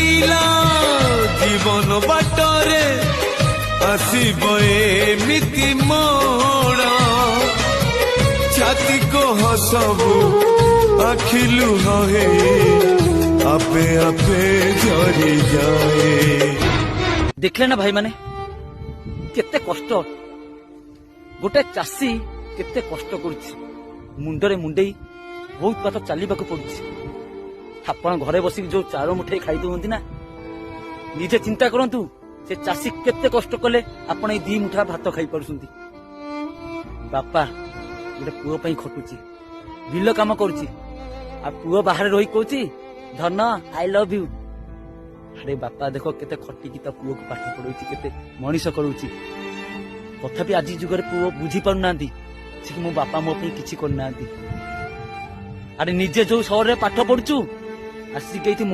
ଦେଖିଲା ଜୀବନ ବାଟରେ ଆସିବ ଏମିତି ମୋଡ଼ ଛାତି କୋହ ସବୁ ଆଖି ଲୁହ ହେଇ ଆପେ ଆପେ ଝରି ଯାଏ। देखले ना भाई माने केते कष्ट गोटे चाषी केते कष्ट करुछि मुंडरे मुंडेई बहुत बात चलवाक पड़ुछि। आपण घरे बसिक जो चार मुठे खाई दउंती ना निजे चिंता करंतु से चाषी केते कष्ट कले आपण ए दी मुठा भात खाई परसुंती। बापा गोटे पुओ पई खटुछि बिल काम करुछि आ पुओ बाहर रही कहूछि धन आई लव यू। अरे बापा देखो केते खटिकी ता पुओ को पाठ पढ़ौछि केते मनीष करूछि तथापि आज जुगर पुओ बुझी पारुनांती से कि मो बापा मो पे किछि करनांती। अरे निजे जो शहर रे पाठ पढ़ुछु आसी गई